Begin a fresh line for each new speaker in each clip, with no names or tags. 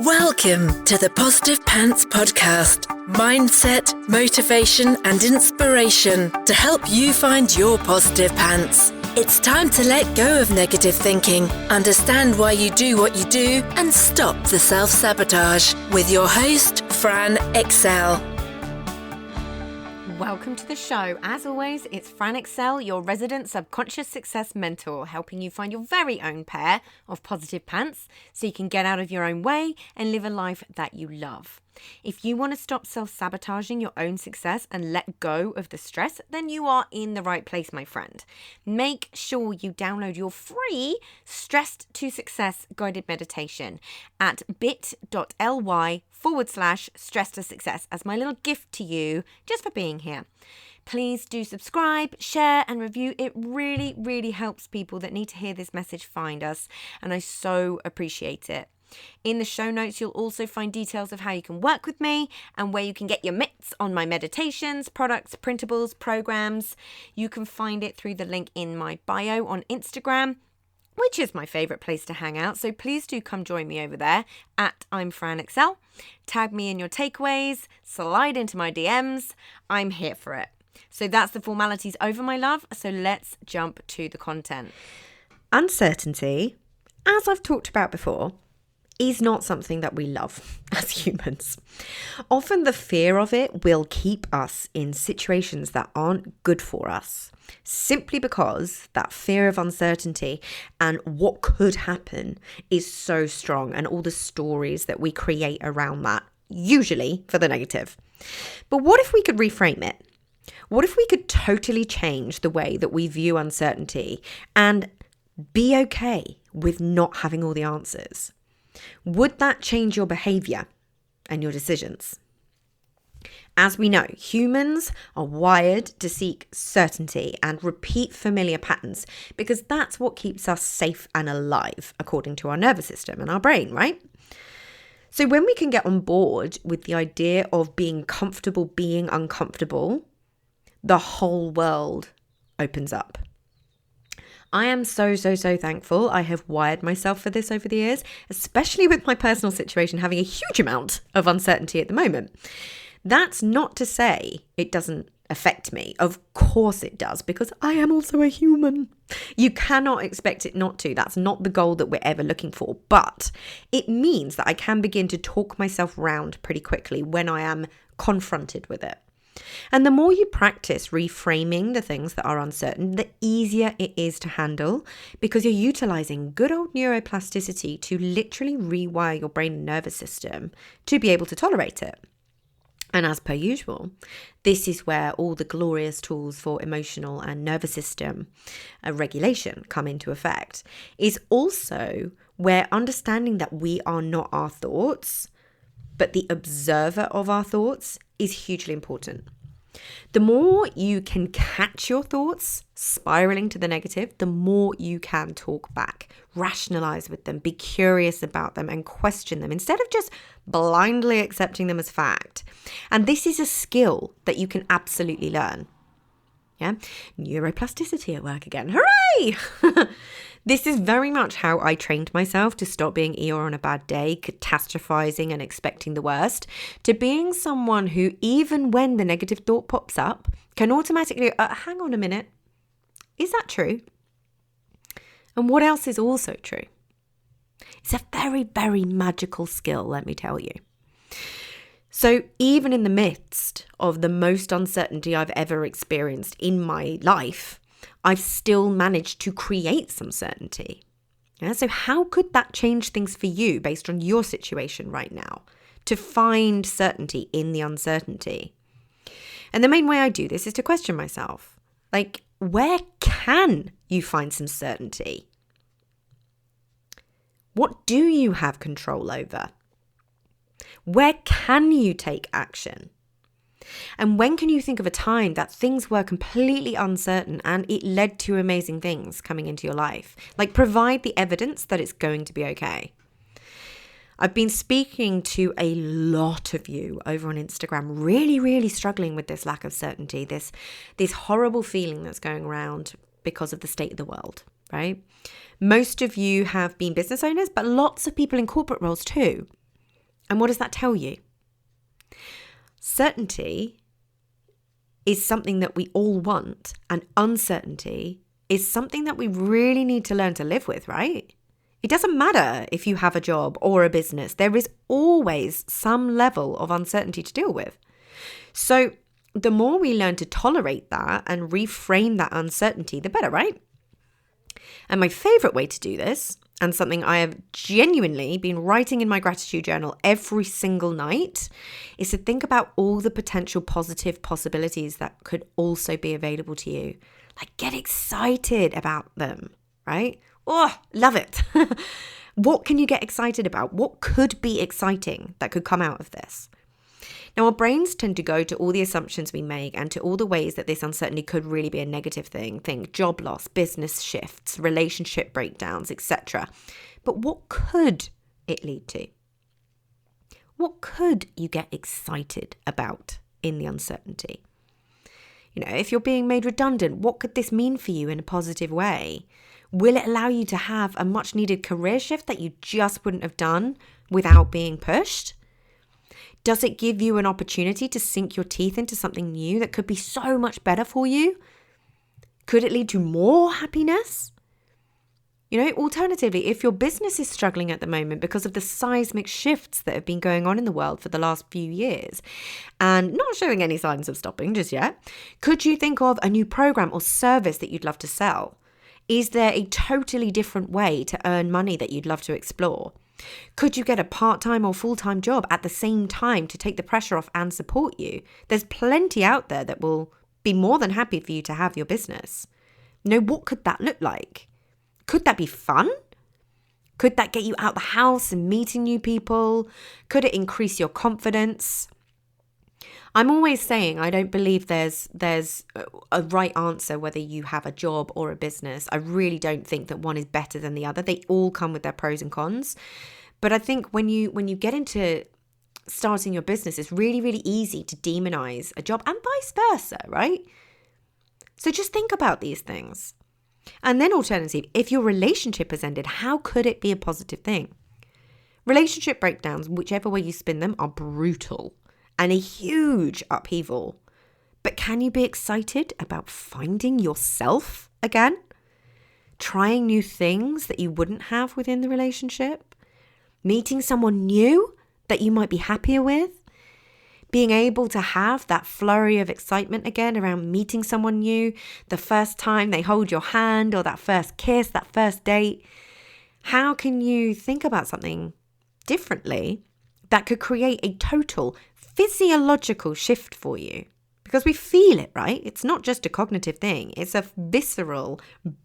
Welcome to the Positive Pants Podcast. Mindset, motivation and inspiration to help you find your positive pants. It's time to let go of negative thinking, understand why you do what you do and stop the self-sabotage with your host, Fran Excel.
Welcome to the show. As always, it's Fran Excel, your resident subconscious success mentor, helping you find your very own pair of positive pants so you can get out of your own way and live a life that you love. If you want to stop self-sabotaging your own success and let go of the stress, then you are in the right place, my friend. Make sure you download your free Stressed to Success guided meditation at bit.ly/stress to success as my little gift to you just for being here. Please do subscribe, share and review. It really, really helps people that need to hear this message find us, and I so appreciate it. In the show notes, you'll also find details of how you can work with me and where you can get your mitts on my meditations, products, printables, programs. You can find it through the link in my bio on Instagram, which is my favorite place to hang out. So please do come join me over there at I'm Fran Excel. Tag me in your takeaways, slide into my DMs. I'm here for it. So that's the formalities over, my love. So let's jump to the content. Uncertainty, as I've talked about before, is not something that we love as humans. Often the fear of it will keep us in situations that aren't good for us, simply because that fear of uncertainty and what could happen is so strong, and all the stories that we create around that, usually for the negative. But what if we could reframe it? What if we could totally change the way that we view uncertainty and be okay with not having all the answers? Would that change your behaviour and your decisions? As we know, humans are wired to seek certainty and repeat familiar patterns because that's what keeps us safe and alive, according to our nervous system and our brain, right? So when we can get on board with the idea of being comfortable being uncomfortable, the whole world opens up. I am so thankful I have wired myself for this over the years, especially with my personal situation having a huge amount of uncertainty at the moment. That's not to say it doesn't affect me. Of course it does, because I am also a human. You cannot expect it not to. That's not the goal that we're ever looking for. But it means that I can begin to talk myself round pretty quickly when I am confronted with it. And the more you practice reframing the things that are uncertain, the easier it is to handle, because you're utilizing good old neuroplasticity to literally rewire your brain and nervous system to be able to tolerate it. And as per usual, this is where all the glorious tools for emotional and nervous system regulation come into effect. Is also where understanding that we are not our thoughts, but the observer of our thoughts is hugely important. The more you can catch your thoughts spiraling to the negative, the more you can talk back, rationalize with them, be curious about them and question them instead of just blindly accepting them as fact. And this is a skill that you can absolutely learn. Yeah, neuroplasticity at work again. Hooray! This is very much how I trained myself to stop being Eeyore on a bad day, catastrophizing and expecting the worst, to being someone who, even when the negative thought pops up, can automatically, hang on a minute, is that true? And what else is also true? It's a very, very magical skill, let me tell you. So even in the midst of the most uncertainty I've ever experienced in my life, I've still managed to create some certainty. Yeah, so how could that change things for you based on your situation right now, to find certainty in the uncertainty? And the main way I do this is to question myself. Like, where can you find some certainty? What do you have control over? Where can you take action? And when can you think of a time that things were completely uncertain and it led to amazing things coming into your life? Like, provide the evidence that it's going to be okay. I've been speaking to a lot of you over on Instagram, really struggling with this lack of certainty, this horrible feeling that's going around because of the state of the world, right? Most of you have been business owners, but lots of people in corporate roles too. And what does that tell you? Certainty is something that we all want, and uncertainty is something that we really need to learn to live with, right? It doesn't matter if you have a job or a business. There is always some level of uncertainty to deal with. So the more we learn to tolerate that and reframe that uncertainty, the better, right? And my favorite way to do this, and something I have genuinely been writing in my gratitude journal every single night, is to think about all the potential positive possibilities that could also be available to you. Like, get excited about them, right? Oh, love it. What can you get excited about? What could be exciting that could come out of this? Now, our brains tend to go to all the assumptions we make and to all the ways that this uncertainty could really be a negative thing. Think job loss, business shifts, relationship breakdowns, etc. But what could it lead to? What could you get excited about in the uncertainty? You know, if you're being made redundant, what could this mean for you in a positive way? Will it allow you to have a much needed career shift that you just wouldn't have done without being pushed? Does it give you an opportunity to sink your teeth into something new that could be so much better for you? Could it lead to more happiness? You know, alternatively, if your business is struggling at the moment because of the seismic shifts that have been going on in the world for the last few years and not showing any signs of stopping just yet, could you think of a new program or service that you'd love to sell? Is there a totally different way to earn money that you'd love to explore? Could you get a part-time or full-time job at the same time to take the pressure off and support you? There's plenty out there that will be more than happy for you to have your business. You know, what could that look like? Could that be fun? Could that get you out the house and meeting new people? Could it increase your confidence? I'm always saying I don't believe there's a right answer whether you have a job or a business. I really don't think that one is better than the other. They all come with their pros and cons. But I think when you get into starting your business, it's really, really easy to demonize a job and vice versa, right? So just think about these things. And then alternatively, if your relationship has ended, how could it be a positive thing? Relationship breakdowns, whichever way you spin them, are brutal and a huge upheaval. But can you be excited about finding yourself again? Trying new things that you wouldn't have within the relationship? Meeting someone new that you might be happier with? Being able to have that flurry of excitement again around meeting someone new, the first time they hold your hand or that first kiss, that first date? How can you think about something differently that could create a total physiological shift for you? Because we feel it, right? It's not just a cognitive thing. It's a visceral,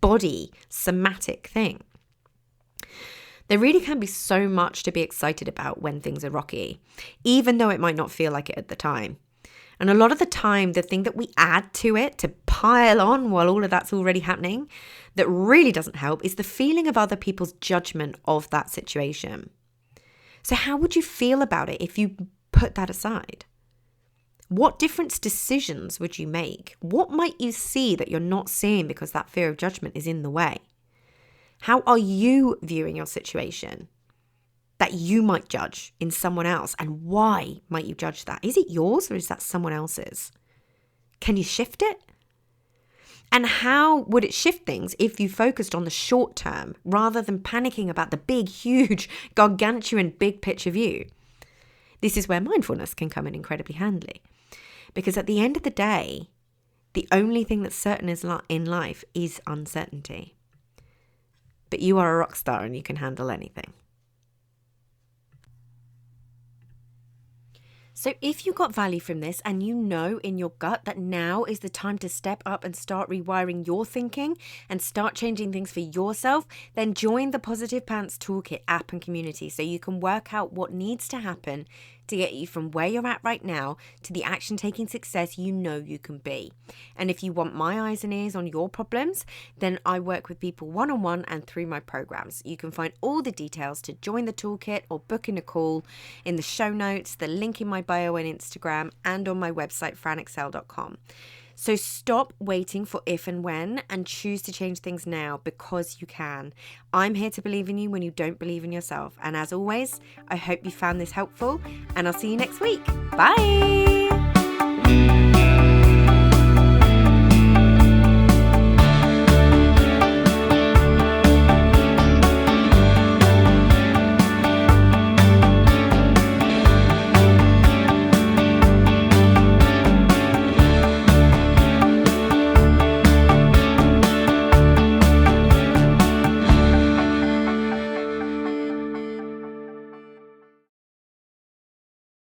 body, somatic thing. There really can be so much to be excited about when things are rocky, even though it might not feel like it at the time. And a lot of the time, the thing that we add to it to pile on while all of that's already happening that really doesn't help is the feeling of other people's judgment of that situation. So how would you feel about it if you put that aside? What different decisions would you make? What might you see that you're not seeing because that fear of judgment is in the way? How are you viewing your situation that you might judge in someone else? And why might you judge that? Is it yours or is that someone else's? Can you shift it? And how would it shift things if you focused on the short term rather than panicking about the big, huge, gargantuan, big picture view? This is where mindfulness can come in incredibly handy. Because at the end of the day, the only thing that's certain in life is uncertainty. But you are a rock star and you can handle anything. So if you got value from this and you know in your gut that now is the time to step up and start rewiring your thinking and start changing things for yourself, then join the Positive Pants Toolkit app and community so you can work out what needs to happen to get you from where you're at right now to the action-taking success you know you can be. And if you want my eyes and ears on your problems, then I work with people one-on-one and through my programs. You can find all the details to join the toolkit or book in a call in the show notes, the link in my bio on Instagram, and on my website, franexcel.com. So stop waiting for if and when and choose to change things now, because you can. I'm here to believe in you when you don't believe in yourself. And as always, I hope you found this helpful, and I'll see you next week. Bye.